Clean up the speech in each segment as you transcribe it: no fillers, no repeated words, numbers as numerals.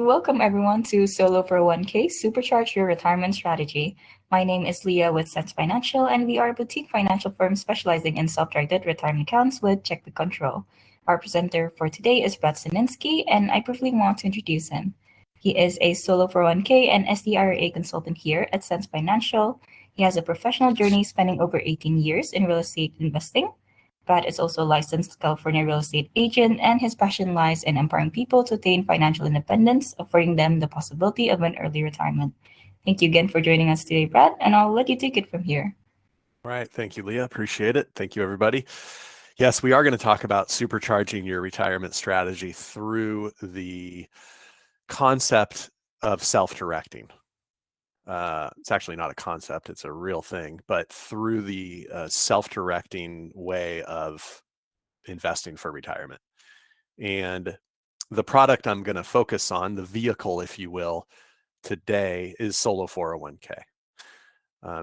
Welcome everyone to Solo for 1K Supercharge Your Retirement Strategy. My name is Leah with Sense Financial, and we are a boutique financial firm specializing in self-directed retirement accounts with Checkbook-controlled. Our presenter for today is Brett Sininsky, and I briefly want to introduce him. He is a Solo for 1K and SDRA consultant here at Sense Financial. He has a professional journey spanning over 18 years in real estate investing. Brad is also a licensed California real estate agent, and his passion lies in empowering people to attain financial independence, affording them the possibility of an early retirement. Thank you again for joining us today, Brad, and I'll let you take it from here. All right. Thank you, Leah. Appreciate it. Thank you, everybody. Yes, we are going to talk about supercharging your retirement strategy through the concept of self-directing. It's actually not a concept, it's a real thing, but through the self-directing way of investing for retirement. And the product I'm going to focus on, the vehicle, if you will, today is Solo 401k.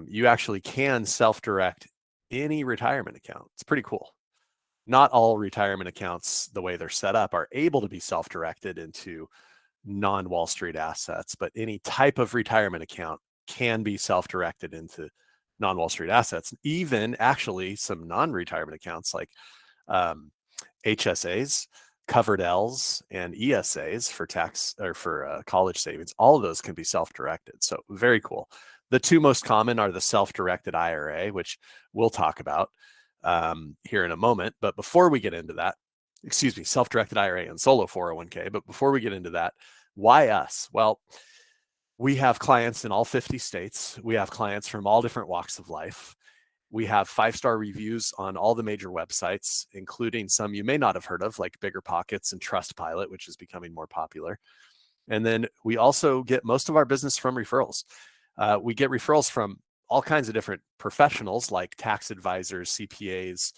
You actually can self-direct any retirement account. It's pretty cool. Not all retirement accounts, the way they're set up, are able to be self-directed into non-Wall Street assets, but any type of retirement account can be self-directed into non-Wall Street assets. Even actually some non-retirement accounts like HSAs, covered Ls, and ESAs for tax or for college savings. All of those can be self-directed. So very cool. The two most common are the self-directed IRA, which we'll talk about here in a moment. But before we get into that, self-directed IRA and Solo 401k. But before we get into that, why us? Well, we have clients in all 50 states. We have clients from all different walks of life. We have 5-star reviews on all the major websites, including some you may not have heard of, like BiggerPockets and Trustpilot, which is becoming more popular. And then we also get most of our business from referrals. We get referrals from all kinds of different professionals like tax advisors, CPAs,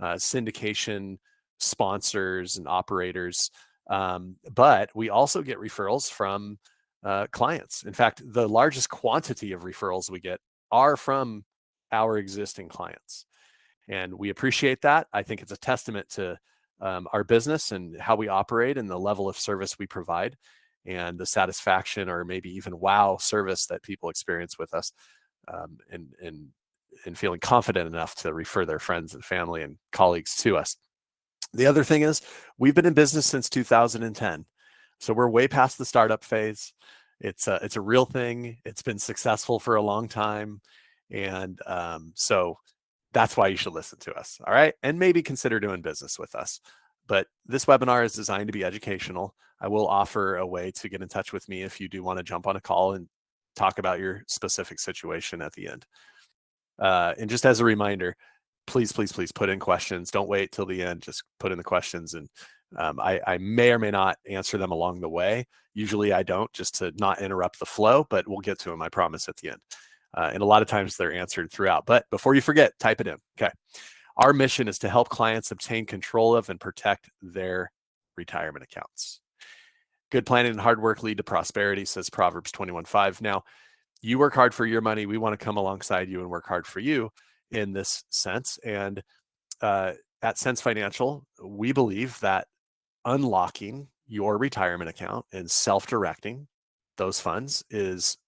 syndication sponsors and operators. But we also get referrals from clients. In fact, the largest quantity of referrals we get are from our existing clients. And we appreciate that. I think it's a testament to our business and how we operate and the level of service we provide and the satisfaction or maybe even wow service that people experience with us, and feeling confident enough to refer their friends and family and colleagues to us. The other thing is we've been in business since 2010. So we're way past the startup phase. It's a real thing. It's been successful for a long time. And so that's why you should listen to us. All right. And maybe consider doing business with us. But this webinar is designed to be educational. I will offer a way to get in touch with me if you do want to jump on a call and talk about your specific situation at the end. And just as a reminder, please put in questions. Don't wait till the end. Just put in the questions, and I may or may not answer them along the way. Usually I don't, just to not interrupt the flow, but we'll get to them, I promise, at the end. And a lot of times they're answered throughout. But before you forget, type it in. Okay. Our mission is to help clients obtain control of and protect their retirement accounts. Good planning and hard work lead to prosperity, says Proverbs 21:5. Now, you work hard for your money. We want to come alongside you and work hard for you in this sense. And at Sense Financial, we believe that unlocking your retirement account and self-directing those funds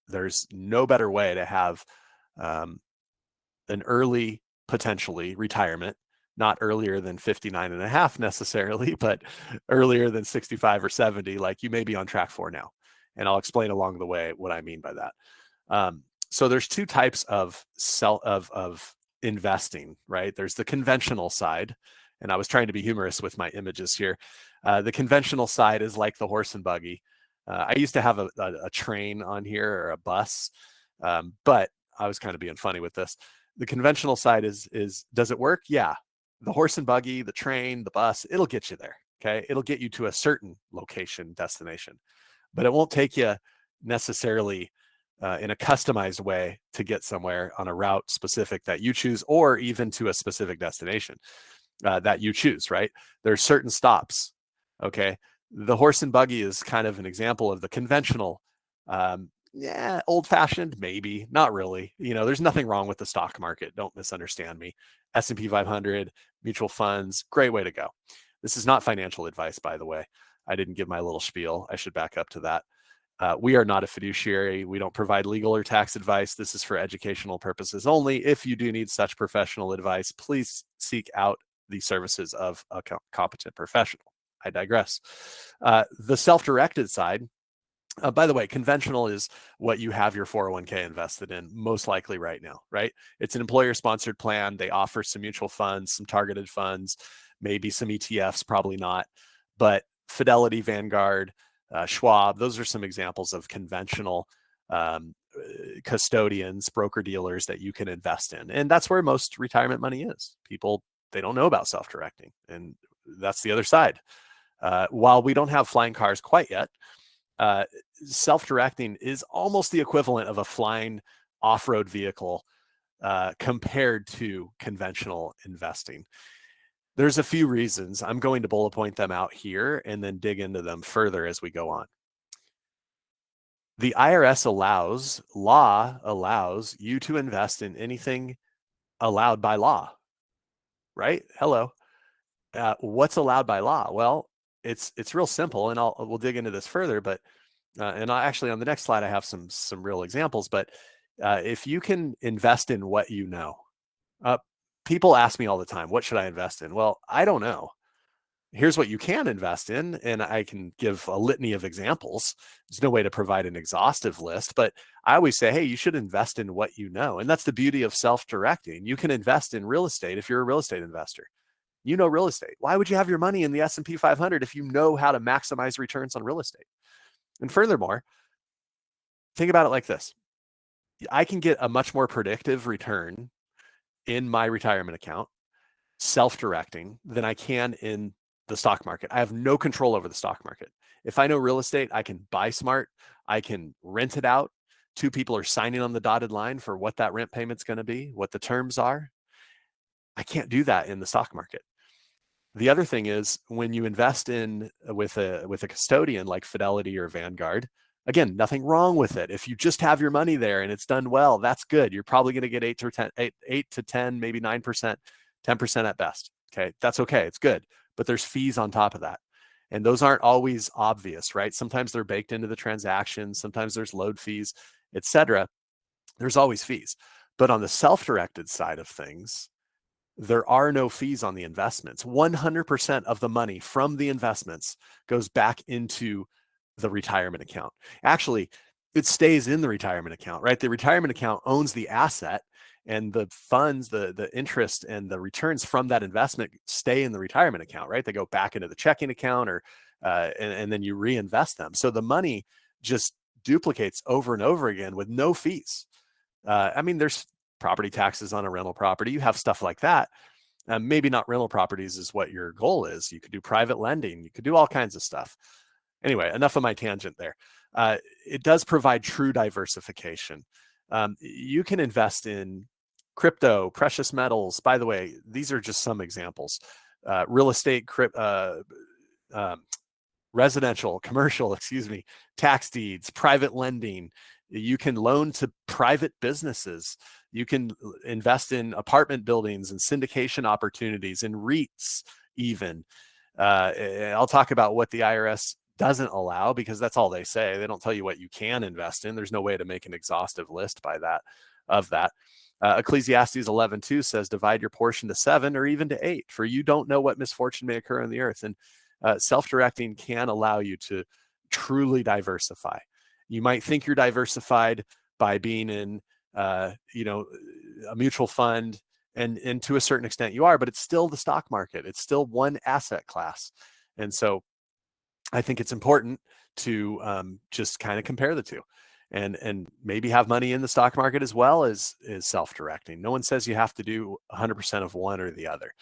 there's no better way to have an early, potentially, retirement, not earlier than 59 and a half necessarily, but earlier than 65 or 70, like you may be on track for now. And I'll explain along the way what I mean by that. So there's two types of investing, right? There's the conventional side, and I was trying to be humorous with my images here. The conventional side is like the horse and buggy. I used to have a train on here or a bus, but I was kind of being funny with this. The conventional side is does it work? Yeah. The horse and buggy, the train, the bus, it'll get you there. Okay. It'll get you to a certain location, destination, but it won't take you necessarily in a customized way to get somewhere on a route specific that you choose, or even to a specific destination that you choose, right? There's certain stops. Okay. The horse and buggy is kind of an example of the conventional, old-fashioned, maybe, not really. There's nothing wrong with the stock market. Don't misunderstand me. S&P 500, mutual funds, great way to go. This is not financial advice, by the way. I didn't give my little spiel. I should back up to that. We are not a fiduciary. We don't provide legal or tax advice. This is for educational purposes only. If you do need such professional advice, please seek out the services of a competent professional. I digress. The self-directed side, by the way, conventional is what you have your 401k invested in, most likely right now, right? It's an employer-sponsored plan. They offer some mutual funds, some targeted funds, maybe some ETFs, probably not. But Fidelity, Vanguard, Schwab, those are some examples of conventional custodians, broker dealers that you can invest in. And that's where most retirement money is. People, they don't know about self-directing. And that's the other side. While we don't have flying cars quite yet, self-directing is almost the equivalent of a flying off-road vehicle compared to conventional investing. There's a few reasons. I'm going to bullet point them out here and then dig into them further as we go on. The IRS law allows you to invest in anything allowed by law, right? Hello. What's allowed by law? Well, it's real simple, and we'll dig into this further, but and actually on the next slide I have some real examples, but if you can invest in what you know. People ask me all the time, what should I invest in? Well, I don't know. Here's what you can invest in, and I can give a litany of examples. There's no way to provide an exhaustive list, but I always say, hey, you should invest in what you know. And that's the beauty of self-directing. You can invest in real estate if you're a real estate investor. You know real estate. Why would you have your money in the S&P 500 if you know how to maximize returns on real estate? And furthermore, think about it like this. I can get a much more predictive return in my retirement account, self-directing, than I can in the stock market. I have no control over the stock market. If I know real estate, I can buy smart. I can rent it out. Two people are signing on the dotted line for what that rent payment's going to be, what the terms are. I can't do that in the stock market. The other thing is when you invest in with a custodian like Fidelity or Vanguard, again, nothing wrong with it. If you just have your money there and it's done well, that's good. You're probably going to get 8 to 10, maybe 9%, 10% at best. Okay, that's okay. It's good. But there's fees on top of that. And those aren't always obvious, right? Sometimes they're baked into the transaction. Sometimes there's load fees, etc. There's always fees. But on the self-directed side of things, there are no fees on the investments. 100% of the money from the investments goes back into the retirement account. Actually, it stays in the retirement account, right? The retirement account owns the asset, and the funds, the interest and the returns from that investment stay in the retirement account, right? They go back into the checking account and then you reinvest them. So the money just duplicates over and over again with no fees. I mean, there's property taxes on a rental property. You have stuff like that. Maybe not rental properties is what your goal is. You could do private lending. You could do all kinds of stuff. Anyway, enough of my tangent there. It does provide true diversification. You can invest in crypto, precious metals. By the way, these are just some examples. Real estate, residential, commercial, tax deeds, private lending. You can loan to private businesses. You can invest in apartment buildings and syndication opportunities and REITs even. I'll talk about what the IRS doesn't allow because that's all they say. They don't tell you what you can invest in. There's no way to make an exhaustive list of that. Ecclesiastes 11:2 says, divide your portion to 7 or even to 8, for you don't know what misfortune may occur on the earth. And self-directing can allow you to truly diversify. You might think you're diversified by being in, a mutual fund, and to a certain extent you are, but it's still the stock market. It's still one asset class. And so I think it's important to just kind of compare the two and maybe have money in the stock market as well as self-directing. No one says you have to do 100% of one or the other.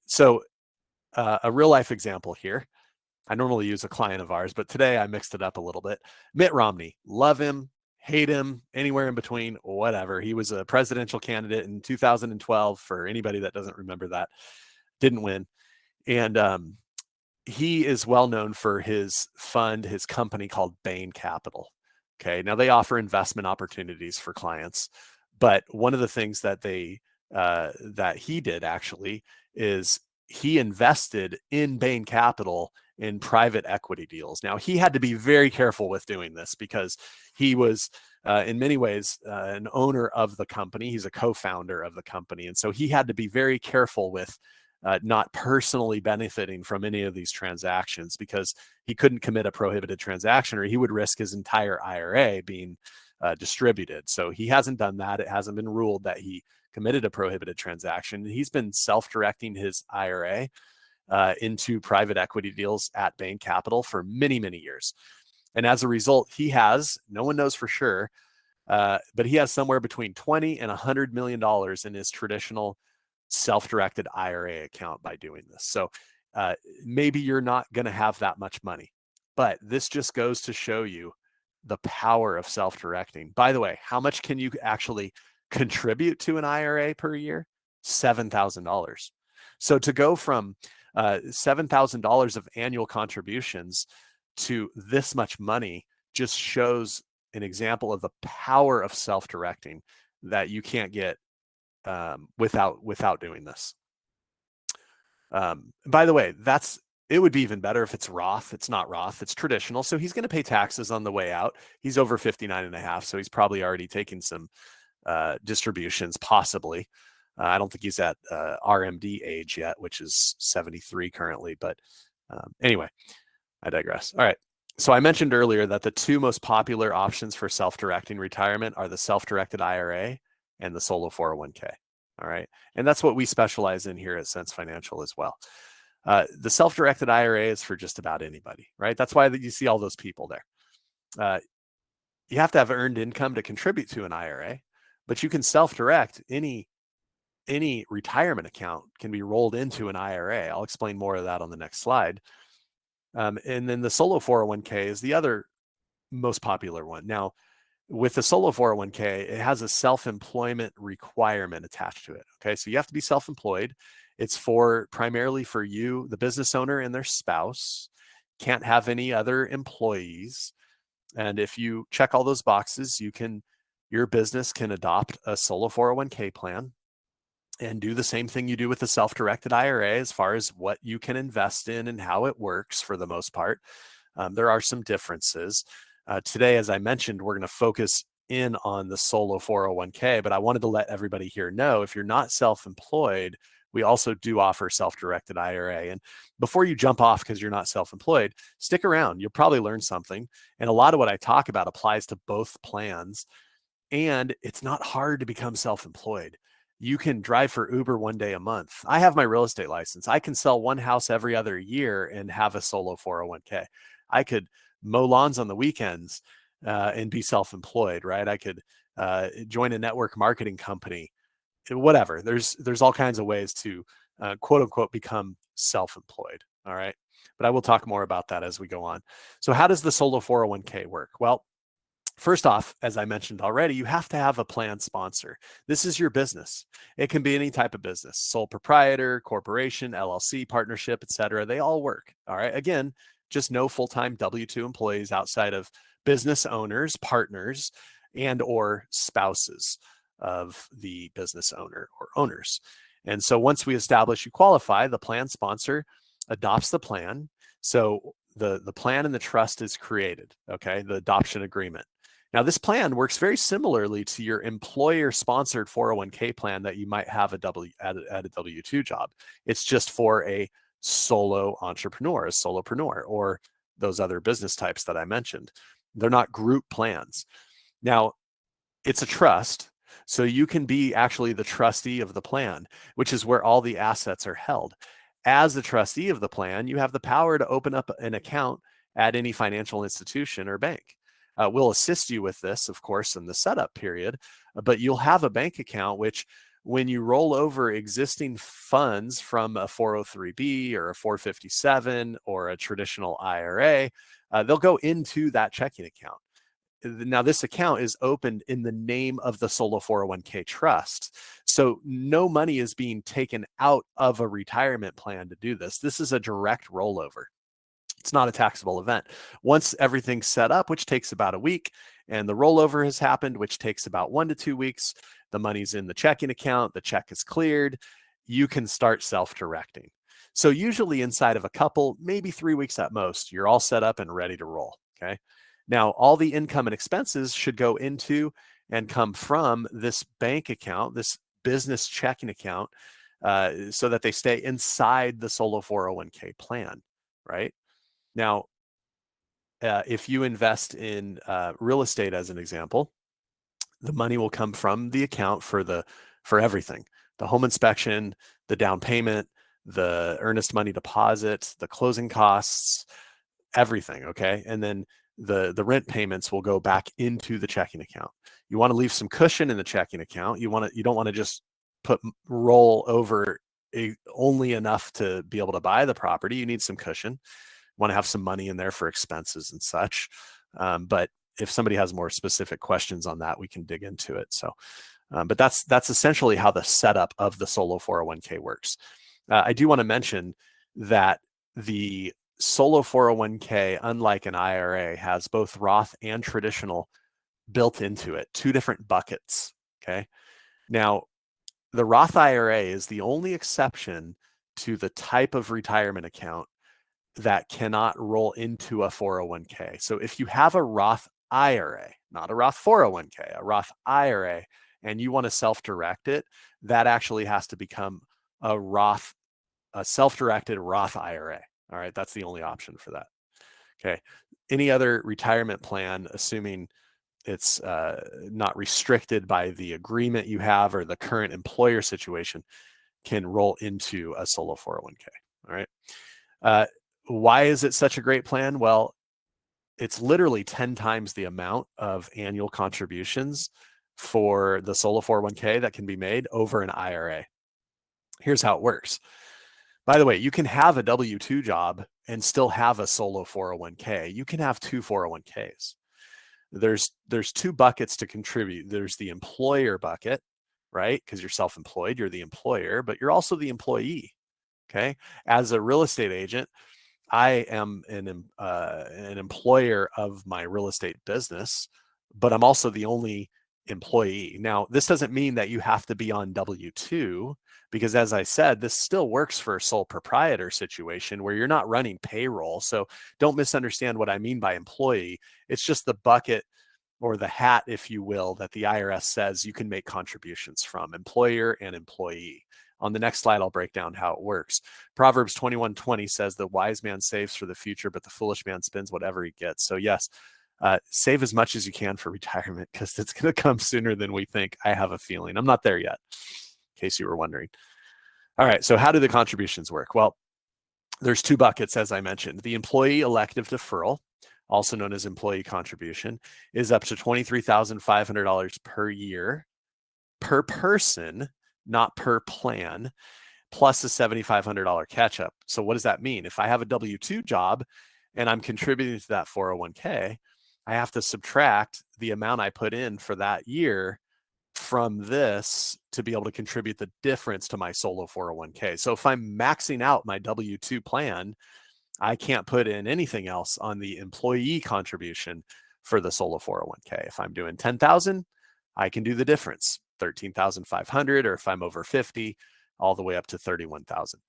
So a real life example here. I normally use a client of ours, but today I mixed it up a little bit. Mitt Romney, love him, hate him, anywhere in between, whatever. He was a presidential candidate in 2012 for anybody that doesn't remember that. Didn't win. And he is well known for his fund, his company called Bain Capital. Okay. Now they offer investment opportunities for clients, but one of the things that that he did actually is he invested in Bain Capital in private equity deals. Now, he had to be very careful with doing this because he was, in many ways, an owner of the company. He's a co-founder of the company. And so he had to be very careful with not personally benefiting from any of these transactions, because he couldn't commit a prohibited transaction or he would risk his entire IRA being distributed. So he hasn't done that. It hasn't been ruled that he committed a prohibited transaction. He's been self-directing his IRA into private equity deals at Bain Capital for many, many years. And as a result, he has, no one knows for sure, but he has somewhere between $20 and $100 million in his traditional self-directed IRA account by doing this. So maybe you're not going to have that much money, but this just goes to show you the power of self-directing. By the way, how much can you actually contribute to an IRA per year? $7,000. So to go from $7,000 of annual contributions to this much money just shows an example of the power of self-directing that you can't get without doing this. By the way, it would be even better if it's Roth. It's not Roth, it's traditional. So he's going to pay taxes on the way out. He's over 59 and a half. So he's probably already taken some distributions, possibly. I don't think he's at RMD age yet, which is 73 currently. But anyway, I digress. All right. So I mentioned earlier that the two most popular options for self-directing retirement are the self-directed IRA and the solo 401k. All right. And that's what we specialize in here at Sense Financial as well. The self-directed IRA is for just about anybody, right? That's why you see all those people there. You have to have earned income to contribute to an IRA, but you can self-direct any retirement account can be rolled into an IRA. I'll explain more of that on the next slide. And then the solo 401k is the other most popular one. Now, with the solo 401k, it has a self-employment requirement attached to it. Okay, so you have to be self-employed. It's primarily for you, the business owner, and their spouse. Can't have any other employees. And if you check all those boxes, your business can adopt a solo 401k plan and do the same thing you do with the self-directed IRA as far as what you can invest in and how it works for the most part. There are some differences. Today, as I mentioned, we're going to focus in on the solo 401k, but I wanted to let everybody here know if you're not self-employed, we also do offer self-directed IRA. And before you jump off because you're not self-employed, stick around. You'll probably learn something. And a lot of what I talk about applies to both plans. And it's not hard to become self-employed. You can drive for Uber one day a month. I have my real estate license. I can sell one house every other year and have a solo 401k. I could mow lawns on the weekends and be self-employed, right? I could join a network marketing company, whatever. There's all kinds of ways to quote unquote become self-employed. All right. But I will talk more about that as we go on. So how does the solo 401k work? Well, first off, as I mentioned already, you have to have a plan sponsor. This is your business. It can be any type of business, sole proprietor, corporation, LLC, partnership, etc. They all work. All right. Again, just no full-time W-2 employees outside of business owners, partners, and or spouses of the business owner or owners. And so once we establish you qualify, the plan sponsor adopts the plan. So the plan and the trust is created, okay, the adoption agreement. Now, this plan works very similarly to your employer-sponsored 401k plan that you might have at a W-2 job. It's just for a solo entrepreneur, a solopreneur, or those other business types that I mentioned. They're not group plans. Now, it's a trust, so you can be actually the trustee of the plan, which is where all the assets are held. As the trustee of the plan, you have the power to open up an account at any financial institution or bank. We'll assist you with this, of course, in the setup period, but you'll have a bank account, which when you roll over existing funds from a 403b or a 457 or a traditional IRA, they'll go into that checking account. Now, this account is opened in the name of the solo 401k trust. So no money is being taken out of a retirement plan to do this. This is a direct rollover. It's not a taxable event. Once everything's set up, which takes about a week, and the rollover has happened, which takes about 1 to 2 weeks, the money's in the checking account, the check is cleared, you can start self-directing. So usually inside of a couple, maybe 3 weeks at most, you're all set up and ready to roll. Okay. Now, all the income and expenses should go into and come from this bank account, this business checking account, so that they stay inside the solo 401k plan, right? Now, if you invest in real estate as an example, the money will come from the account for everything: the home inspection, the down payment, the earnest money deposit, the closing costs, everything. Okay. And then the rent payments will go back into the checking account. You want to leave some cushion in the checking account. You don't want to just roll over only enough to be able to buy the property. You need some cushion. You want to have some money in there for expenses and such. But if somebody has more specific questions on that, we can dig into it. So, but that's essentially how the setup of the solo 401k works. I do want to mention that the solo 401k, unlike an IRA, has both Roth and traditional built into it, two different buckets. Okay. Now, the Roth IRA is the only exception to the type of retirement account that cannot roll into a 401k. So if you have a Roth IRA, not a Roth 401k, a Roth IRA, and you want to self-direct it, that actually has to become a self-directed Roth IRA. All right, that's the only option for that. Okay. Any other retirement plan, assuming it's not restricted by the agreement you have or the current employer situation, can roll into a solo 401k. All right. Why is it such a great plan? Well, it's literally 10 times the amount of annual contributions for the solo 401k that can be made over an IRA. Here's how it works. By the way, you can have a W-2 job and still have a solo 401k. You can have two 401ks. There's two buckets to contribute. There's the employer bucket, right? Because you're self-employed, you're the employer, but you're also the employee. Okay. As a real estate agent, I am an employer of my real estate business, but I'm also the only employee. Now, this doesn't mean that you have to be on W-2, because as I said, this still works for a sole proprietor situation where you're not running payroll. So don't misunderstand what I mean by employee. It's just the bucket or the hat, if you will, that the IRS says you can make contributions from: employer and employee. On the next slide, I'll break down how it works. Proverbs 21:20 says the wise man saves for the future, but the foolish man spends whatever he gets. So yes, save as much as you can for retirement, because it's going to come sooner than we think. I have a feeling. I'm not there yet, in case you were wondering. All right, so how do the contributions work? Well, there's two buckets, as I mentioned. The employee elective deferral, also known as employee contribution, is up to $23,500 per year per person, not per plan, plus a $7,500 catch up. So what does that mean? If I have a W-2 job and I'm contributing to that 401k, I have to subtract the amount I put in for that year from this to be able to contribute the difference to my solo 401k. So if I'm maxing out my W-2 plan, I can't put in anything else on the employee contribution for the solo 401k. If I'm doing 10,000, I can do the difference, 13,500, or if I'm over 50, all the way up to 31,000.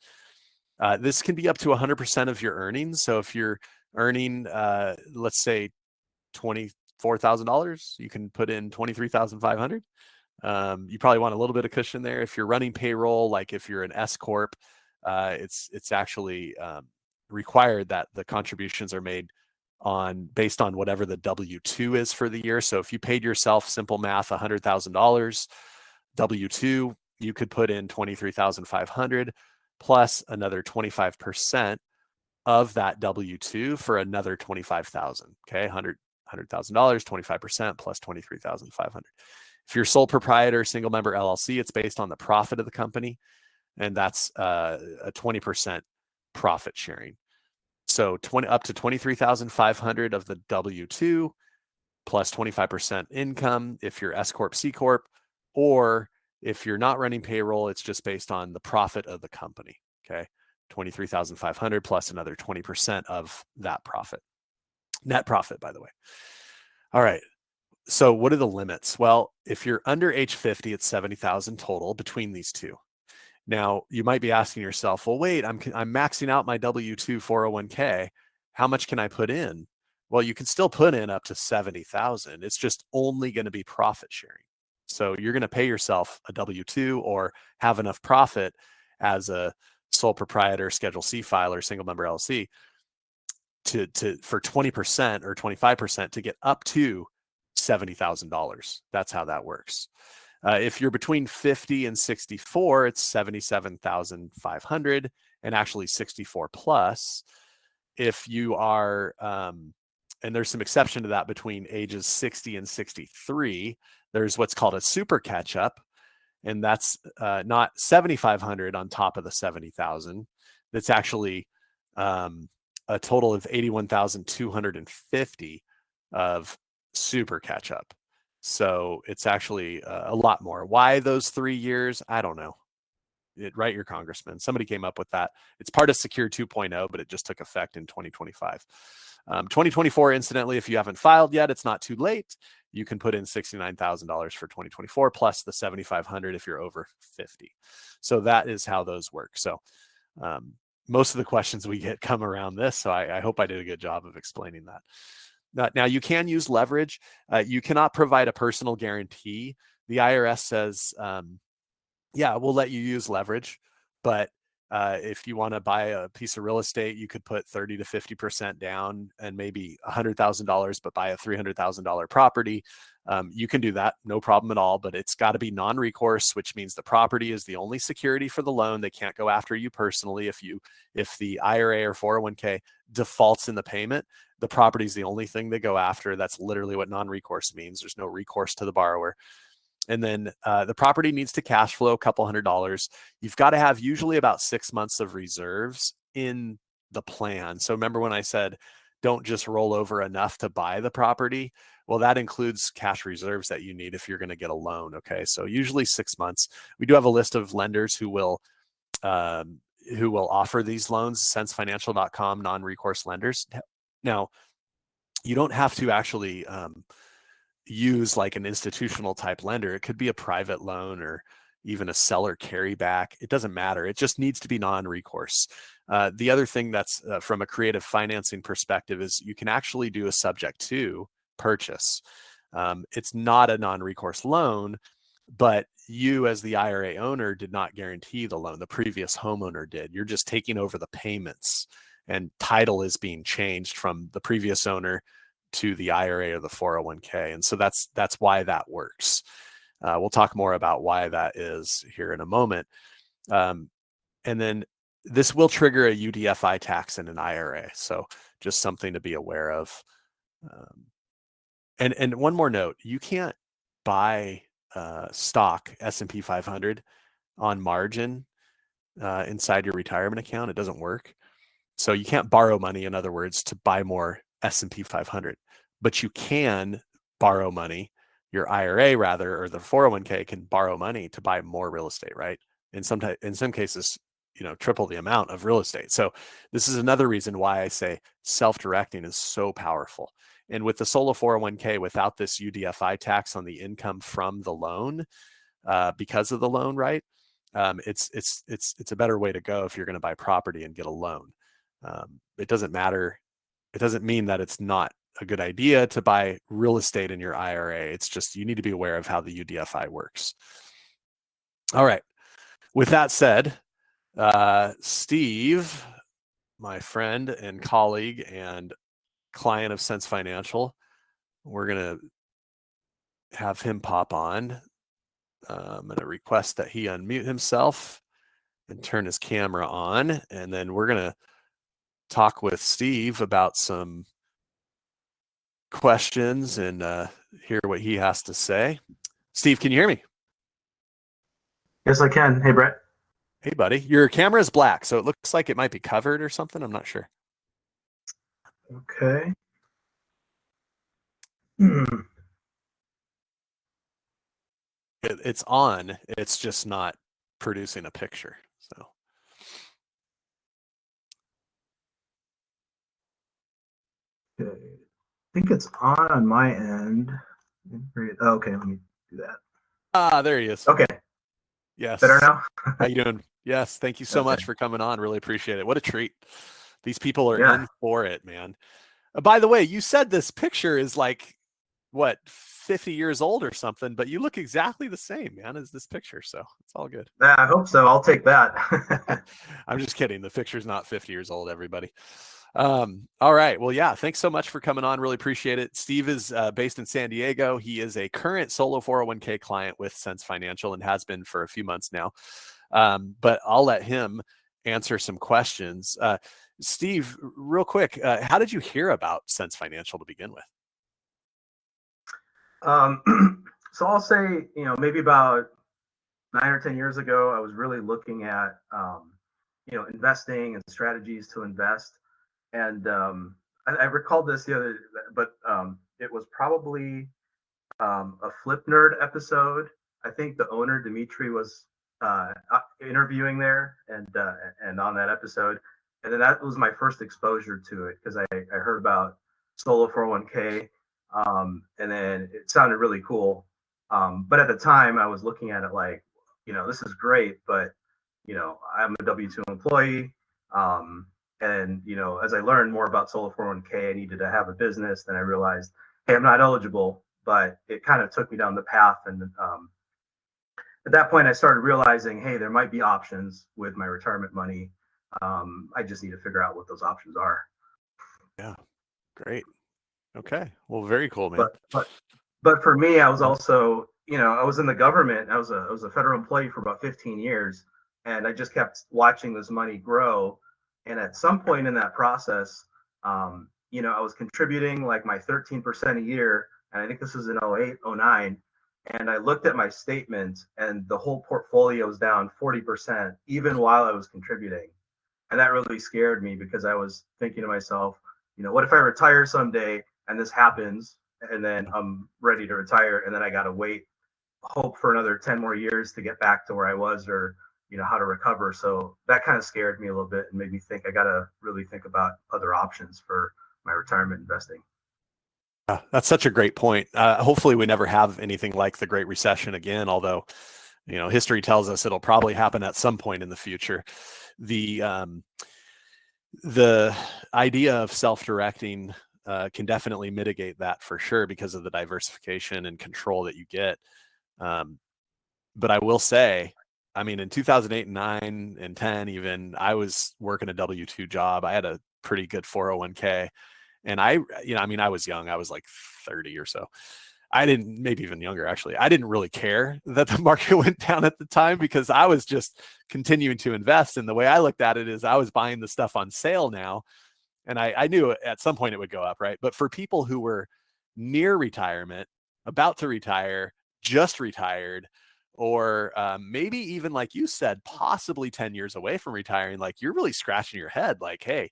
This can be up to 100% of your earnings. So if you're earning, let's say $24,000, you can put in 23,500. You probably want a little bit of cushion there. If you're running payroll, like if you're an S corp, it's actually required that the contributions are made based on whatever the W-2 is for the year. So if you paid yourself, simple math, $100,000 W-2, you could put in 23,500 plus another 25% of that W-2 for another 25,000. Okay, $100,000, 25% plus 23,500. If you're sole proprietor, single member LLC, it's based on the profit of the company, and that's a 20% profit sharing. So up to 23,500 of the W-2 plus 25% income if you're S corp, C corp, or if you're not running payroll, it's just based on the profit of the company. Okay, 23,500 plus another 20% of that profit. Net profit, by the way. All right. So what are the limits? Well, if you're under age 50, it's 70,000 total between these two. Now, you might be asking yourself, well, wait, I'm maxing out my W-2 401k. How much can I put in? Well, you can still put in up to 70,000. It's just only going to be profit sharing. So you're going to pay yourself a W-2 or have enough profit as a sole proprietor, Schedule C filer, single member LLC for 20% or 25% to get up to $70,000. That's how that works. If you're between 50 and 64, it's 77,500 and actually 64 plus. If you are, and there's some exception to that between ages 60 and 63, there's what's called a super catch up. And that's not 7,500 on top of the 70,000. That's actually a total of 81,250 of super catch up. So it's actually a lot more. Why those 3 years? I don't know. Write your congressman. Somebody came up with that. It's part of Secure 2.0, but it just took effect in 2025. 2024, incidentally, if you haven't filed yet, it's not too late. You can put in $69,000 for 2024 plus the 7,500 if you're over 50. So that is how those work. So most of the questions we get come around this. So I hope I did a good job of explaining that. Now, you can use leverage. You cannot provide a personal guarantee. The IRS says, yeah, we'll let you use leverage, but if you want to buy a piece of real estate, you could put 30 to 50% down and maybe $100,000, but buy a $300,000 property. You can do that, no problem at all, but it's got to be non-recourse, which means the property is the only security for the loan. They can't go after you personally. If the IRA or 401k defaults in the payment, the property is the only thing they go after. That's literally what non-recourse means. There's no recourse to the borrower. And then the property needs to cash flow a couple $100. You've got to have usually about 6 months of reserves in the plan. So remember when I said, don't just roll over enough to buy the property? Well, that includes cash reserves that you need if you're going to get a loan. Okay. So usually 6 months. We do have a list of lenders who will offer these loans, SenseFinancial.com, non-recourse lenders. Now, you don't have to actually use like an institutional type lender. It could be a private loan or even a seller carryback. It doesn't matter. It just needs to be non-recourse. The other thing that's from a creative financing perspective is you can actually do a subject to purchase. It's not a non-recourse loan, but you as the IRA owner did not guarantee the loan. The previous homeowner did. You're just taking over the payments, and title is being changed from the previous owner to the IRA or the 401k. And so that's why that works. We'll talk more about why that is here in a moment. And then this will trigger a UDFI tax in an IRA. So just something to be aware of. And one more note, you can't buy stock S&P 500 on margin inside your retirement account. It doesn't work. So you can't borrow money, in other words, to buy more S&P 500, but you can borrow money. Your IRA rather, or the 401k can borrow money to buy more real estate, right? In some cases, triple the amount of real estate. So this is another reason why I say self-directing is so powerful. And with the solo 401k, without this UDFI tax on the income from the loan, because of the loan, right? It's a better way to go if you're going to buy property and get a loan. It doesn't matter. It doesn't mean that it's not a good idea to buy real estate in your IRA. It's just you need to be aware of how the UDFI works. All right. With that said, Steve, my friend and colleague and client of Sense Financial, we're going to have him pop on. I'm going to request that he unmute himself and turn his camera on, and then we're going to talk with Steve about some questions and hear what he has to say. Steve, can you hear me? Yes, I can. Hey, Brett. Hey, buddy. Your camera is black, so it looks like it might be covered or something. I'm not sure. Okay. It's on. It's just not producing a picture. So. Okay. I think it's on my end. Okay, let me do that. There he is. Okay. Yes. Better now? How you doing? Yes. Thank you so Okay. much for coming on. Really appreciate it. What a treat. These people are Yeah. in for it, man. By the way, you said this picture is like, what, 50 years old or something, but you look exactly the same, man, as this picture. So it's all good. I hope so. I'll take that. I'm just kidding. The picture's not 50 years old, everybody. All right. Well, yeah, thanks so much for coming on. Really appreciate it. Steve is based in San Diego. He is a current solo 401k client with Sense Financial and has been for a few months now. But I'll let him answer some questions. Steve, real quick, how did you hear about Sense Financial to begin with? So I'll say, maybe about 9 or 10 years ago, I was really looking at, investing and strategies to invest. And I recalled this the other, but it was probably a Flip Nerd episode. I think the owner Dimitri was interviewing there, and on that episode, and then that was my first exposure to it because I heard about solo 401k, and then it sounded really cool. But at the time, I was looking at it like, this is great, but I'm a W-2 employee. And as I learned more about solo 401k, I needed to have a business. Then I realized, hey, I'm not eligible, but it kind of took me down the path. And at that point, I started realizing, hey, there might be options with my retirement money. I just need to figure out what those options are. Yeah, great. Okay, well, very cool, man. But for me, I was also, I was in the government. I was a federal employee for about 15 years, and I just kept watching this money grow. And at some point in that process, I was contributing like my 13% a year, and I think this was in 08, 09. And I looked at my statement, and the whole portfolio was down 40%, even while I was contributing. And that really scared me because I was thinking to myself, what if I retire someday and this happens, and then I'm ready to retire, and then I got to hope for another 10 more years to get back to where I was, or how to recover. So that kind of scared me a little bit and made me think I got to really think about other options for my retirement investing. That's such a great point. Hopefully we never have anything like the Great Recession again, although, history tells us it'll probably happen at some point in the future. The idea of self-directing can definitely mitigate that for sure because of the diversification and control that you get. But I will say, I mean, in 2008 and 9 and 10, even, I was working a W-2 job. I had a pretty good 401k. And I was young. I was like 30 or so. Maybe even younger, actually. I didn't really care that the market went down at the time because I was just continuing to invest. And the way I looked at it is I was buying the stuff on sale now. And I knew at some point it would go up, right? But for people who were near retirement, about to retire, just retired, or maybe even, like you said, possibly 10 years away from retiring, like, you're really scratching your head like, hey,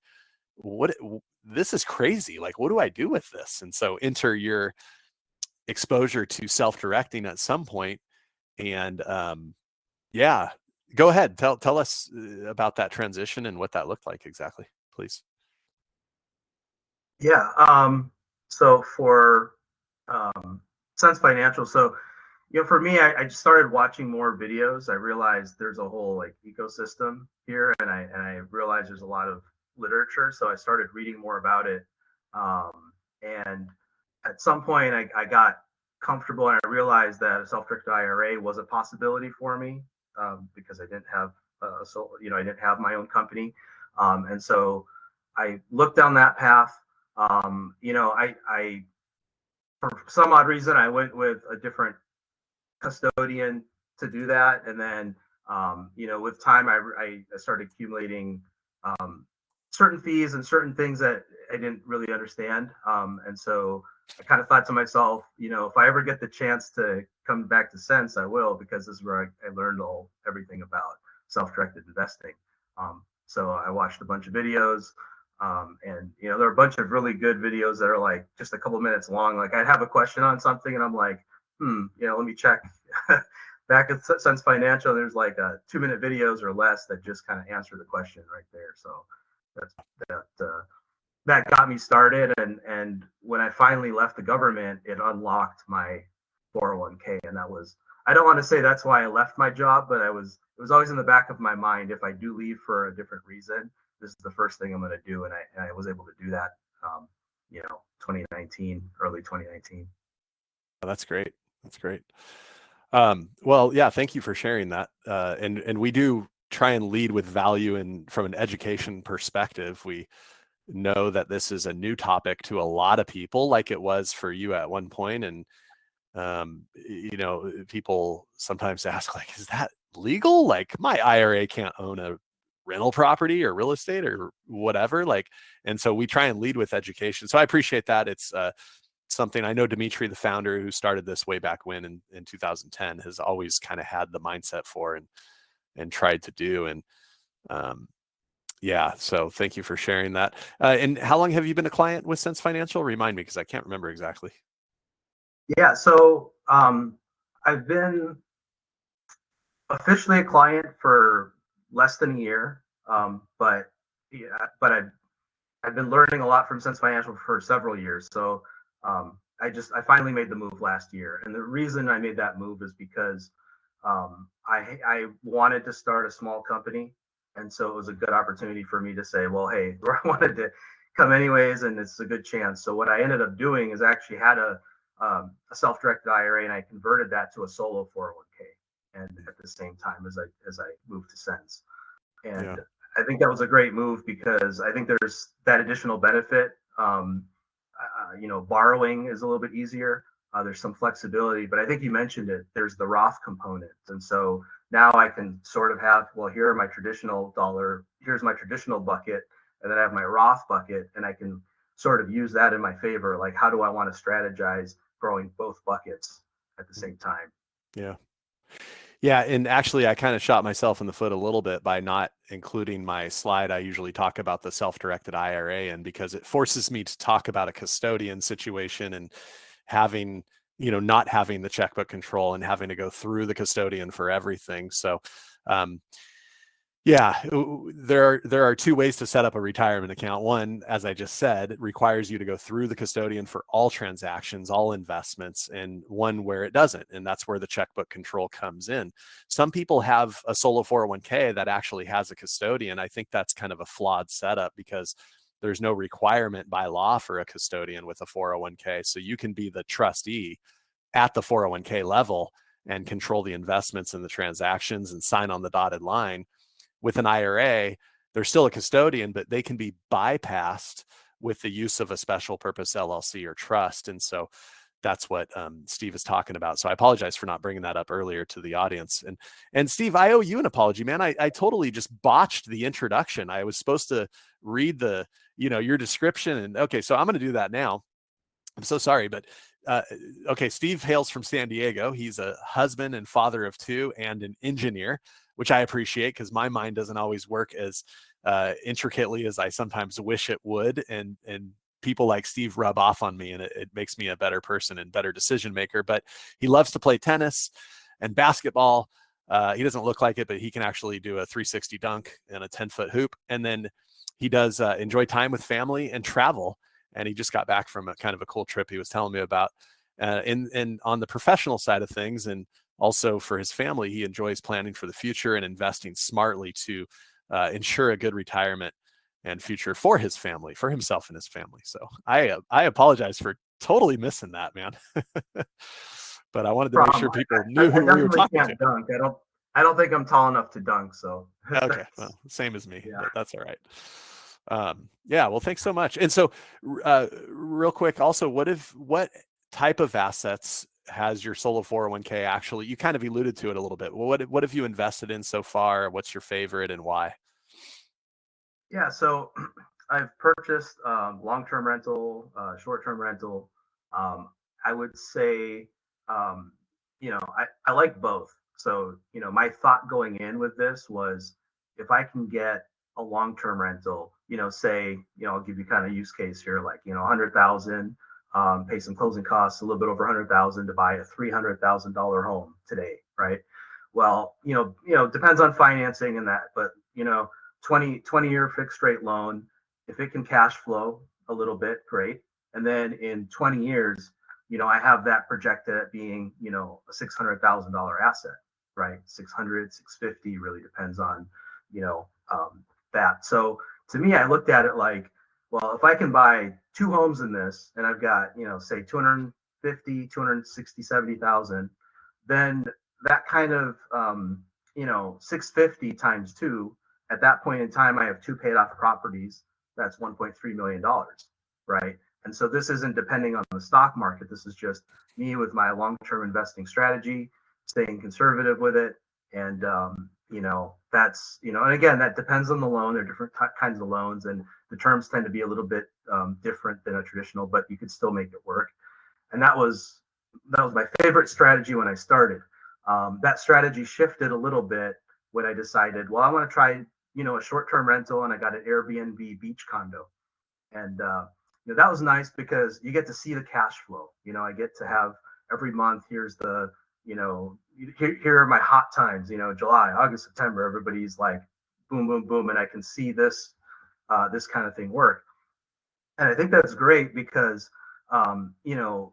this is crazy. Like, what do I do with this? And so enter your exposure to self-directing at some point. And yeah, go ahead. Tell us about that transition and what that looked like exactly, please. Yeah. So for Sense Financial, so for me, I just started watching more videos. I realized there's a whole like ecosystem here, and I realized there's a lot of literature. So I started reading more about it. And at some point, I got comfortable, and I realized that a self-directed IRA was a possibility for me, because I didn't have I didn't have my own company, and so I looked down that path. I for some odd reason I went with a different custodian to do that, and then with time I started accumulating certain fees and certain things that I didn't really understand, and so I kind of thought to myself, if I ever get the chance to come back to Sense, I will, because this is where I learned everything about self-directed investing. So I watched a bunch of videos, and there are a bunch of really good videos that are like just a couple minutes long. Like I'd have a question on something, and I'm like, let me check. Back at Sense Financial, there's like 2-minute videos or less that just kind of answer the question right there. So that got me started, and when I finally left the government, it unlocked my 401k. And that was, I don't want to say that's why I left my job, but it was always in the back of my mind. If I do leave for a different reason, this is the first thing I'm going to do. And I was able to do that, 2019, early 2019. Oh, that's great. That's great. Well, yeah, thank you for sharing that. And we do try and lead with value, and from an education perspective, we know that this is a new topic to a lot of people, like it was for you at one point. And people sometimes ask, like, is that legal? Like, my IRA can't own a rental property or real estate or whatever. Like, and so we try and lead with education. So I appreciate that. It's something I know Dimitri, the founder who started this way back when in 2010, has always kind of had the mindset for and tried to do. And yeah, so thank you for sharing that. And how long have you been a client with Sense Financial? Remind me, because I can't remember exactly. Yeah, so I've been officially a client for less than a year, but I've been learning a lot from Sense Financial for several years. So I finally made the move last year, and the reason I made that move is because I wanted to start a small company, and so it was a good opportunity for me to say, well, hey, I wanted to come anyways, and it's a good chance. So what I ended up doing is I actually had a self-directed IRA, and I converted that to a solo 401k, and at the same time as I moved to Sense. And Yeah. I think that was a great move because I think there's that additional benefit. Borrowing is a little bit easier. There's some flexibility, but I think you mentioned it. There's the Roth component, and so now I can sort of have, well, here's my traditional bucket, and then I have my Roth bucket, and I can sort of use that in my favor. Like, how do I want to strategize growing both buckets at the same time? Yeah. Yeah. And actually, I kind of shot myself in the foot a little bit by not including my slide. I usually talk about the self-directed IRA, and because it forces me to talk about a custodian situation and having, not having the checkbook control and having to go through the custodian for everything. So, yeah, there are two ways to set up a retirement account. One, as I just said, it requires you to go through the custodian for all transactions, all investments, and one where it doesn't. And that's where the checkbook control comes in. Some people have a solo 401k that actually has a custodian. I think that's kind of a flawed setup because there's no requirement by law for a custodian with a 401k. So you can be the trustee at the 401k level and control the investments and the transactions and sign on the dotted line. With an IRA, they're still a custodian, but they can be bypassed with the use of a special purpose LLC or trust. And so that's what Steve is talking about. So I apologize for not bringing that up earlier to the audience. And Steve, I owe you an apology, man. I totally just botched the introduction. I was supposed to read your description. And okay, so I'm going to do that now. I'm so sorry, but okay, Steve hails from San Diego. He's a husband and father of two and an engineer, which I appreciate because my mind doesn't always work as intricately as I sometimes wish it would. And people like Steve rub off on me, and it makes me a better person and better decision maker. But he loves to play tennis and basketball. He doesn't look like it, but he can actually do a 360 dunk and a 10-foot hoop. And then he does enjoy time with family and travel. And he just got back from a kind of a cool trip he was telling me about. And on the professional side of things, and also for his family, he enjoys planning for the future and investing smartly to ensure a good retirement and future for his family, for himself and his family. So I apologize for totally missing that, man. But I wanted to make sure people knew who we were talking to. Dunk. I don't think I'm tall enough to dunk. So okay, well, same as me. Yeah. But that's all right. Yeah, well, thanks so much. And so real quick, also, what type of assets has your solo 401k actually? You kind of alluded to it a little bit. Well, what have you invested in so far? What's your favorite and why? Yeah, so I've purchased long-term rental, short-term rental. I would say, I like both. So, my thought going in with this was if I can get a long-term rental, say, I'll give you kind of use case here, like, 100,000, pay some closing costs, a little bit over 100,000 to buy a $300,000 home today, right? Well, depends on financing and that, but 20-year fixed rate loan, if it can cash flow a little bit, great. And then in 20 years, I have that projected at being, a $600,000 asset, right? 600, 650 really depends on, that. So to me, I looked at it like, well, if I can buy two homes in this and I've got, say 250, 260, 70,000, then that kind of, 650 times two, at that point in time, I have two paid off properties. That's $1.3 million, right? And so this isn't depending on the stock market. This is just me with my long-term investing strategy, staying conservative with it. And, that's, and again, that depends on the loan. There are different kinds of loans, and the terms tend to be a little bit different than a traditional, but you could still make it work. And that was my favorite strategy when I started. That strategy shifted a little bit when I decided, well, I want to try, a short-term rental, and I got an Airbnb beach condo. And, that was nice because you get to see the cash flow. I get to have every month, here's the, here are my hot times, July, August, September, everybody's like boom, boom, boom. And I can see this kind of thing work. And I think that's great because,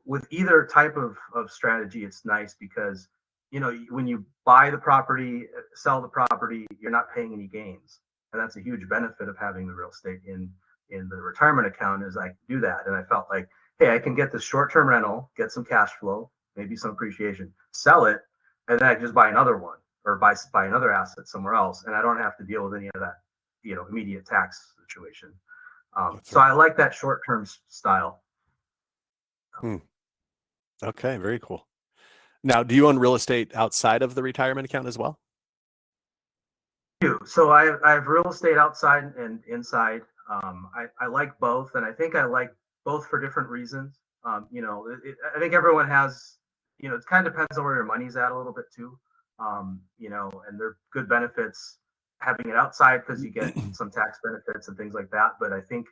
with either type of strategy, it's nice because, when you buy the property, sell the property, you're not paying any gains. And that's a huge benefit of having the real estate in the retirement account, is I can do that. And I felt like, hey, I can get this short-term rental, get some cash flow, maybe some appreciation, sell it, and then I just buy another one or buy another asset somewhere else. And I don't have to deal with any of that, immediate tax situation. So I like that short-term style. Okay, very cool. Now, do you own real estate outside of the retirement account as well? So I have real estate outside and inside. I like both, and I think I like both for different reasons. I think everyone has, it kind of depends on where your money's at a little bit too. And there are good benefits having it outside because you get some tax benefits and things like that. But I think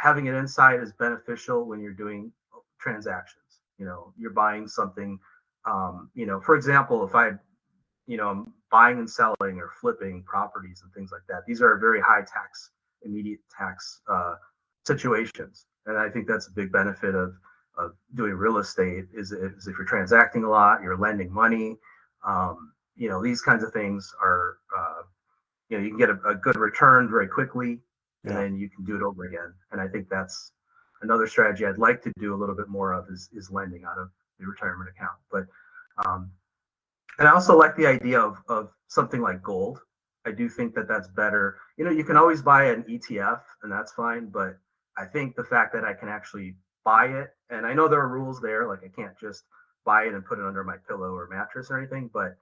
having it inside is beneficial when you're doing transactions. You're buying something. For example, if I'm buying and selling or flipping properties and things like that, these are very high tax, immediate tax situations. And I think that's a big benefit of doing real estate is if you're transacting a lot, you're lending money, these kinds of things are, you can get a good return very quickly, and then you can do it over again. And I think that's another strategy I'd like to do a little bit more of is lending out of the retirement account. But, and I also like the idea of something like gold. I do think that that's better. You can always buy an ETF and that's fine, but I think the fact that I can actually buy it, and I know there are rules there, like I can't just buy it and put it under my pillow or mattress or anything, but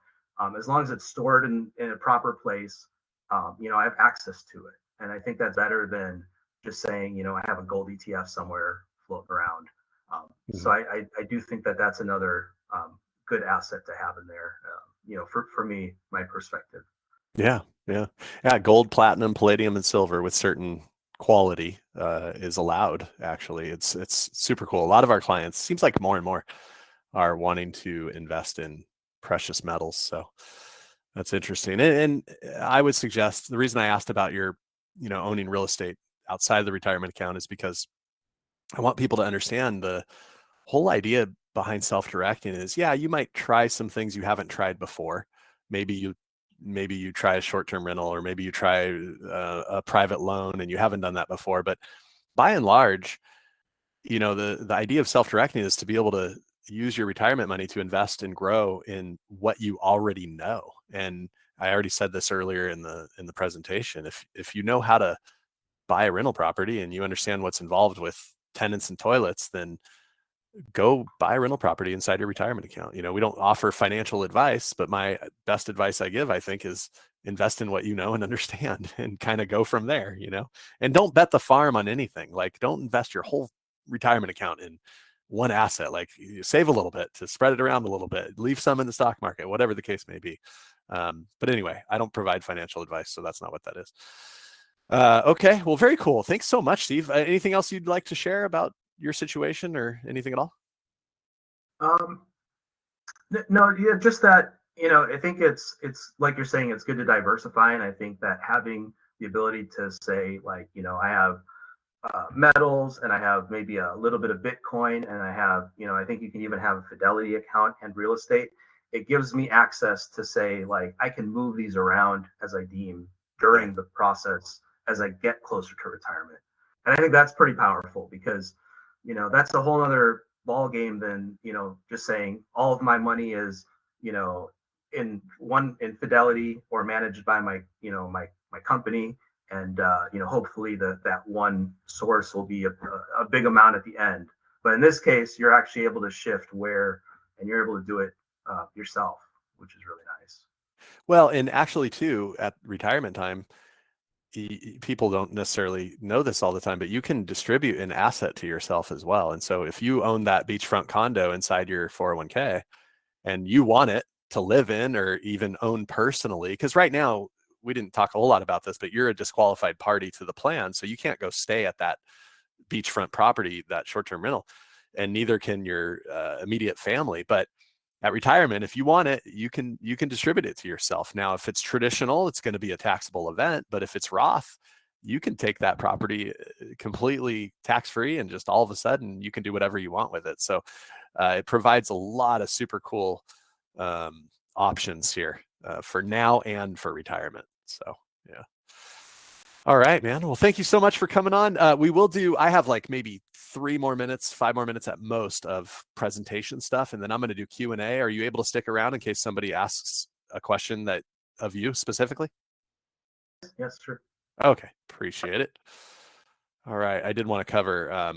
as long as it's stored in a proper place, I have access to it. And I think that's better than just saying, I have a gold ETF somewhere floating around. So I do think that that's another good asset to have in there, for me, my perspective. Yeah. Gold, platinum, palladium, and silver with certain quality is allowed. Actually, it's super cool. A lot of our clients, seems like more and more, are wanting to invest in precious metals. So that's interesting. And I would suggest the reason I asked about your, owning real estate outside the retirement account is because I want people to understand the whole idea behind self-directing is, you might try some things you haven't tried before. Maybe you try a short-term rental, or maybe you try a private loan and you haven't done that before. But by and large, the idea of self-directing is to be able to use your retirement money to invest and grow in what you already know. And I already said this earlier in the presentation. If you know how to buy a rental property and you understand what's involved with tenants and toilets, then go buy a rental property inside your retirement account. We don't offer financial advice, but my best advice I give, I think, is invest in what you know and understand and kind of go from there, and don't bet the farm on anything. Like, don't invest your whole retirement account in one asset. Like, you save a little bit to spread it around a little bit, leave some in the stock market, whatever the case may be. But anyway, I don't provide financial advice, so that's not what that is. Okay. Well, very cool. Thanks so much, Steve. Anything else you'd like to share about your situation or anything at all? No, just that, I think it's like you're saying, it's good to diversify. And I think that having the ability to say, like, I have metals, and I have maybe a little bit of Bitcoin, and I have, I think you can even have a Fidelity account and real estate. It gives me access to say, like, I can move these around as I deem during the process as I get closer to retirement. And I think that's pretty powerful because, that's a whole other ball game than, just saying all of my money is, in Fidelity or managed by my, my company. And, hopefully that one source will be a big amount at the end. But in this case, you're actually able to shift where, and you're able to do it yourself, which is really nice. Well, and actually too, at retirement time, people don't necessarily know this all the time, but you can distribute an asset to yourself as well. And so if you own that beachfront condo inside your 401k and you want it to live in or even own personally, because right now we didn't talk a whole lot about this, but you're a disqualified party to the plan. So you can't go stay at that beachfront property, that short-term rental, and neither can your immediate family. But at retirement, if you want it, you can distribute it to yourself. Now, if it's traditional, it's going to be a taxable event, but if it's Roth, you can take that property completely tax-free and just all of a sudden you can do whatever you want with it. So it provides a lot of super cool options here for now and for retirement. So, yeah. All right, man. Well, thank you so much for coming on. I have like maybe 5 more minutes at most of presentation stuff. And then I'm going to do Q&A. Are you able to stick around in case somebody asks a question of you specifically? Yes, sure. Okay. Appreciate it. All right. I did want to cover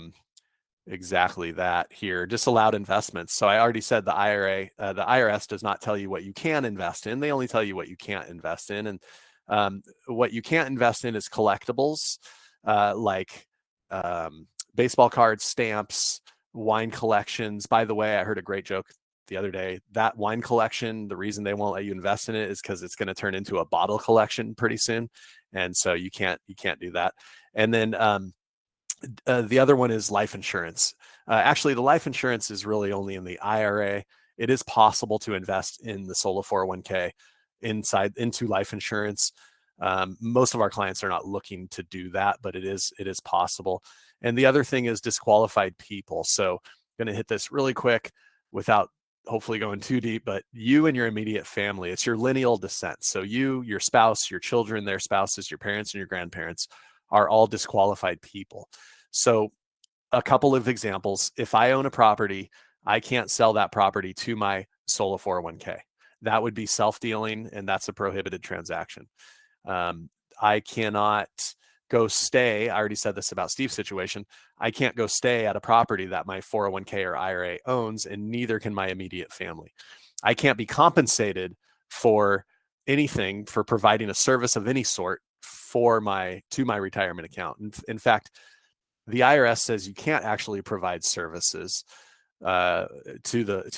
exactly that here. Disallowed investments. So I already said the IRA, the IRS does not tell you what you can invest in. They only tell you what you can't invest in. And what you can't invest in is collectibles, like baseball cards, stamps, wine collections. By the way, I heard a great joke the other day. That wine collection, the reason they won't let you invest in it is because it's going to turn into a bottle collection pretty soon, and so you can't do that. And then the other one is life insurance. Actually, the life insurance is really only in the IRA. It is possible to invest in the solo 401k into life insurance. Most of our clients are not looking to do that, but it is possible. And the other thing is disqualified people. So I'm going to hit this really quick without hopefully going too deep, but you and your immediate family, it's your lineal descent. So you, your spouse, your children, their spouses, your parents, and your grandparents are all disqualified people. So a couple of examples. If I own a property, I can't sell that property to my solo 401k. That would be self-dealing, and that's a prohibited transaction. I cannot go stay. I already said this about Steve's situation. I can't go stay at a property that my 401k or IRA owns, and neither can my immediate family. I can't be compensated for anything for providing a service of any sort to my retirement account. In fact, the IRS says you can't actually provide services to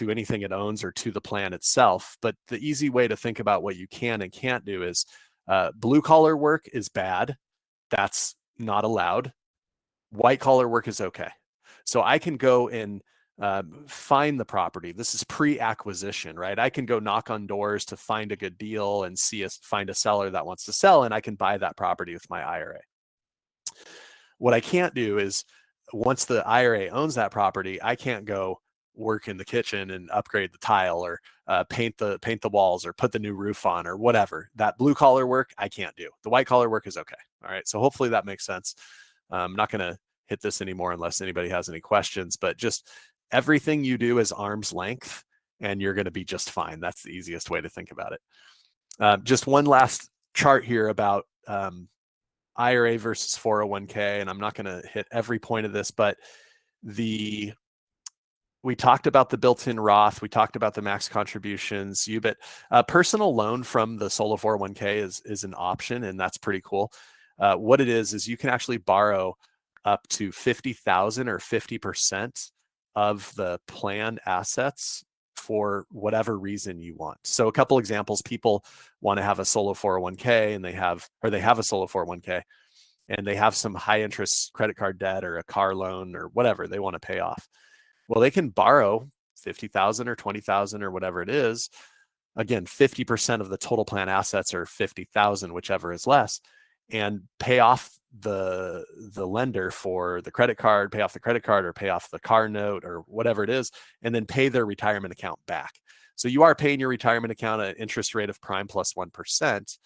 anything it owns or to the plan itself. But the easy way to think about what you can and can't do is blue collar work is bad. That's not allowed. White collar work is okay. So I can go and find the property. This is pre-acquisition, right? I can go knock on doors to find a good deal and find a seller that wants to sell, and I can buy that property with my IRA. What I can't do is, once the IRA owns that property, I can't go work in the kitchen and upgrade the tile or paint the walls or put the new roof on or whatever. That blue collar work I can't do. The white collar work is okay. All right. So hopefully that makes sense. I'm not going to hit this anymore unless anybody has any questions, but just everything you do is arm's length and you're going to be just fine. That's the easiest way to think about it. Just one last chart here about IRA versus 401k, and I'm not going to hit every point of this, but we talked about the built-in Roth. We talked about the max contributions. Personal loan from the solo 401k is an option, and that's pretty cool. What it is you can actually borrow up to 50,000 or 50% of the planned assets for whatever reason you want. So a couple examples: people want to have a solo 401k and they have a solo 401k and they have some high interest credit card debt or a car loan or whatever they want to pay off. Well, they can borrow 50,000 or 20,000 or whatever it is. Again, 50% of the total plan assets are 50,000, whichever is less, and pay off the lender for the credit card, pay off the credit card or pay off the car note or whatever it is, and then pay their retirement account back. So you are paying your retirement account at an interest rate of prime plus 1%,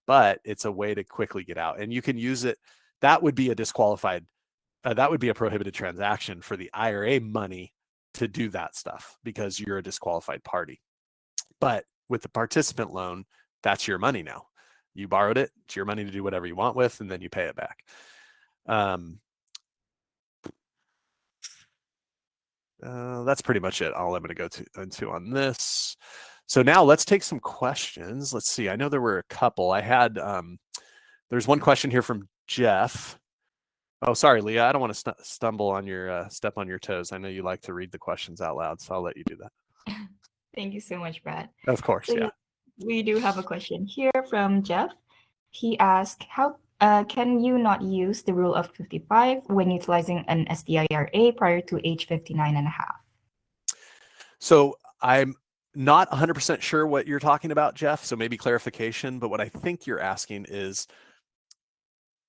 but it's a way to quickly get out. And you can use it. That would be a disqualified, that would be a prohibited transaction for the IRA money to do that stuff because you're a disqualified party. But with the participant loan, that's your money now. You borrowed it, it's your money to do whatever you want with, and then you pay it back. That's pretty much it. All I'm going to go into on this. So now let's take some questions. Let's see. I know there were a couple. I had, there's one question here from Jeff. Oh, sorry, Leah. I don't want to stumble on your, step on your toes. I know you like to read the questions out loud, so I'll let you do that. Thank you so much, Brad. Of course, So yeah. We do have a question here from Jeff. He asked, how can you not use the rule of 55 when utilizing an SDIRA prior to age 59 and a half? So I'm not 100% sure what you're talking about, Jeff, so maybe clarification, but what I think you're asking is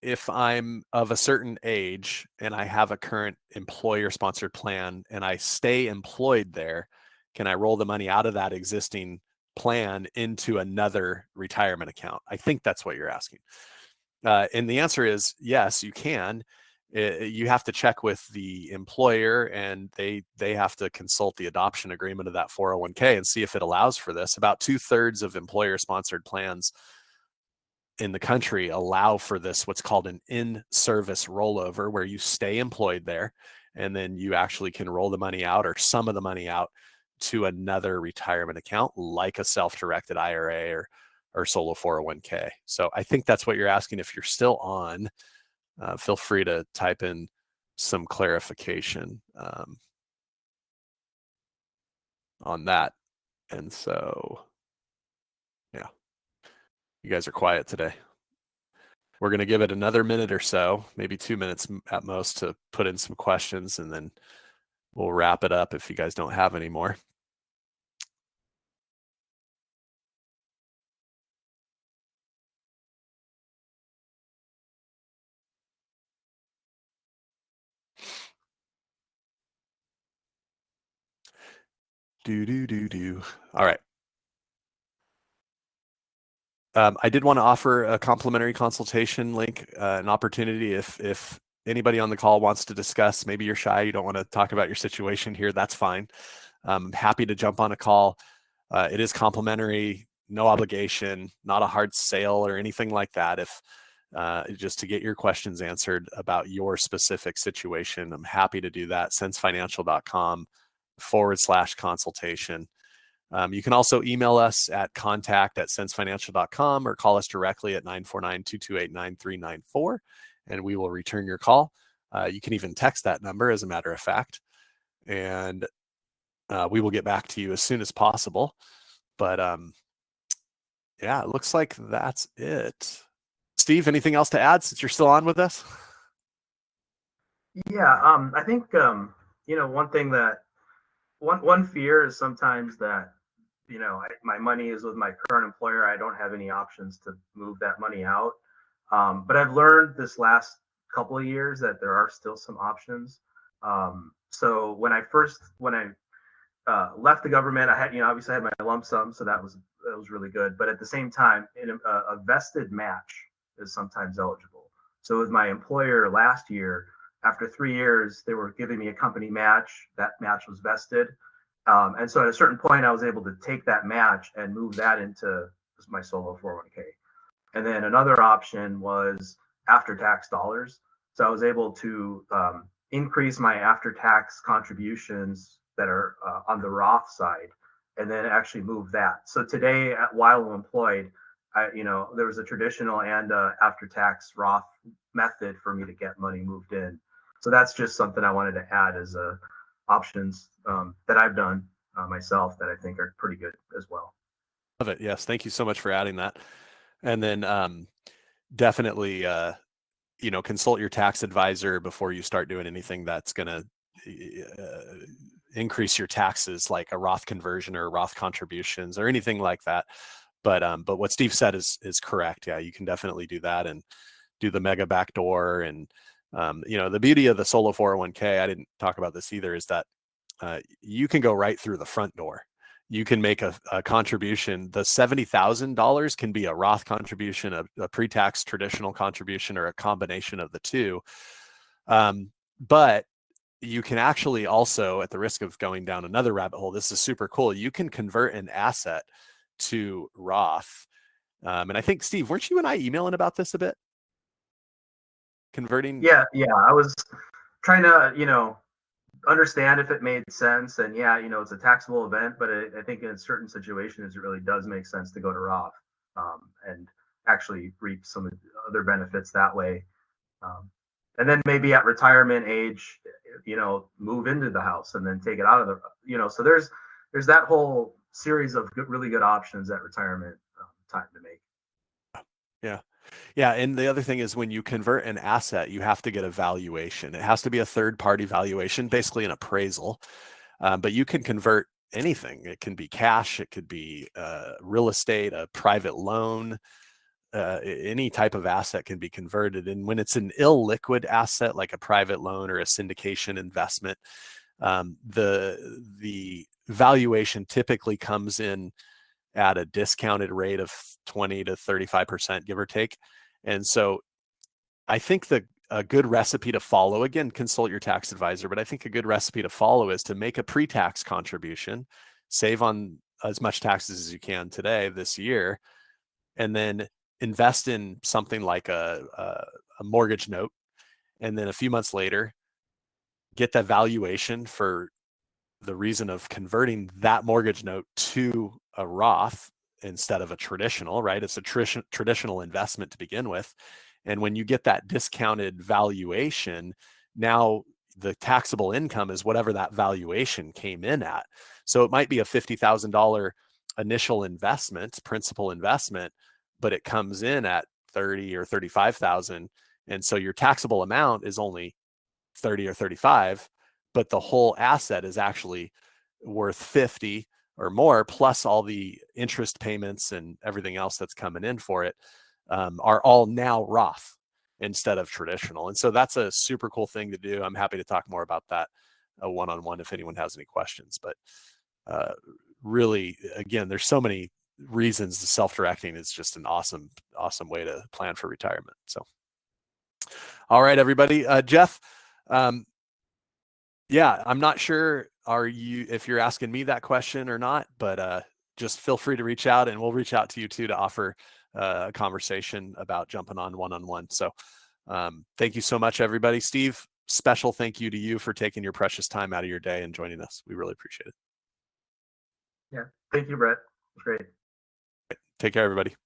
if I'm of a certain age and I have a current employer-sponsored plan and I stay employed there, can I roll the money out of that existing plan into another retirement account? I think that's what you're asking. And the answer is yes, you can. You have to check with the employer and they have to consult the adoption agreement of that 401k and see if it allows for this. About 2/3 of employer-sponsored plans in the country allow for this, what's called an in-service rollover, where you stay employed there and then you actually can roll the money out or some of the money out to another retirement account, like a self-directed IRA or solo 401k. So I think that's what you're asking. If you're still on, feel free to type in some clarification on that. And so, yeah, you guys are quiet today. We're going to give it another minute or so, maybe 2 minutes at most, to put in some questions, and then we'll wrap it up if you guys don't have any more. All right. I did want to offer a complimentary consultation link, an opportunity if anybody on the call wants to discuss. Maybe you're shy, you don't want to talk about your situation here, that's fine. I'm happy to jump on a call. It is complimentary, no obligation, not a hard sale or anything like that. If just to get your questions answered about your specific situation, I'm happy to do that. SenseFinancial.com /consultation. You can also email us at contact@SenseFinancial.com or call us directly at 949-228-9394, and we will return your call. You can even text that number, as a matter of fact, and we will get back to you as soon as possible. But yeah, it looks like that's it. Steve, anything else to add since you're still on with us? Yeah, I think one thing that one fear is sometimes that my money is with my current employer. I don't have any options to move that money out. But I've learned this last couple of years that there are still some options. So when I left the government, I had obviously I had my lump sum, so that was really good. But at the same time, a vested match is sometimes eligible. So with my employer last year, after 3 years, they were giving me a company match. That match was vested. And so at a certain point, I was able to take that match and move that into my solo 401k. And then another option was after-tax dollars. So I was able to increase my after-tax contributions that are on the Roth side, and then actually move that. So today, while employed, there was a traditional and after-tax Roth method for me to get money moved in. So that's just something I wanted to add as options that I've done myself that I think are pretty good as well. Love it. Yes. Thank you so much for adding that. And then definitely, consult your tax advisor before you start doing anything that's going to increase your taxes, like a Roth conversion or Roth contributions or anything like that. But what Steve said is correct. Yeah, you can definitely do that and do the mega backdoor. And, the beauty of the solo 401k, I didn't talk about this either, is that you can go right through the front door. You can make a contribution. The $70,000 can be a Roth contribution, a pre-tax traditional contribution, or a combination of the two. But you can actually also, at the risk of going down another rabbit hole, this is super cool. You can convert an asset to Roth. And I think, Steve, weren't you and I emailing about this a bit? Converting? Yeah. I was trying to, understand if it made sense. And yeah, it's a taxable event, but I think in certain situations, it really does make sense to go to Roth and actually reap some other benefits that way. And then maybe at retirement age, move into the house and then take it out of the, so there's that whole series of really good options at retirement time to make. Yeah. And the other thing is, when you convert an asset, you have to get a valuation. It has to be a third-party valuation, basically an appraisal. But you can convert anything. It can be cash. It could be real estate, a private loan. Any type of asset can be converted. And when it's an illiquid asset, like a private loan or a syndication investment, the valuation typically comes in at a discounted rate of 20 to 35%, give or take. And so I think a good recipe to follow, again, consult your tax advisor, but I think a good recipe to follow is to make a pre-tax contribution, save on as much taxes as you can today, this year, and then invest in something like a mortgage note. And then a few months later, get that valuation for the reason of converting that mortgage note to a Roth instead of a traditional, right? It's a traditional investment to begin with. And when you get that discounted valuation, now the taxable income is whatever that valuation came in at. So it might be a $50,000 initial investment, principal investment, but it comes in at 30 or 35,000. And so your taxable amount is only 30 or 35, but the whole asset is actually worth 50 or more, plus all the interest payments and everything else that's coming in for it, are all now Roth instead of traditional. And so that's a super cool thing to do. I'm happy to talk more about that one-on-one if anyone has any questions. But really, again, there's so many reasons the self-directing is just an awesome way to plan for retirement. So, all right, everybody. Jeff, yeah, I'm not sure if you're asking me that question or not, but just feel free to reach out, and we'll reach out to you too to offer a conversation about jumping on one-on-one. So thank you so much, everybody. Steve, special thank you to you for taking your precious time out of your day and joining us. We really appreciate it. Yeah. Thank you, Brett. It was great. Take care, everybody.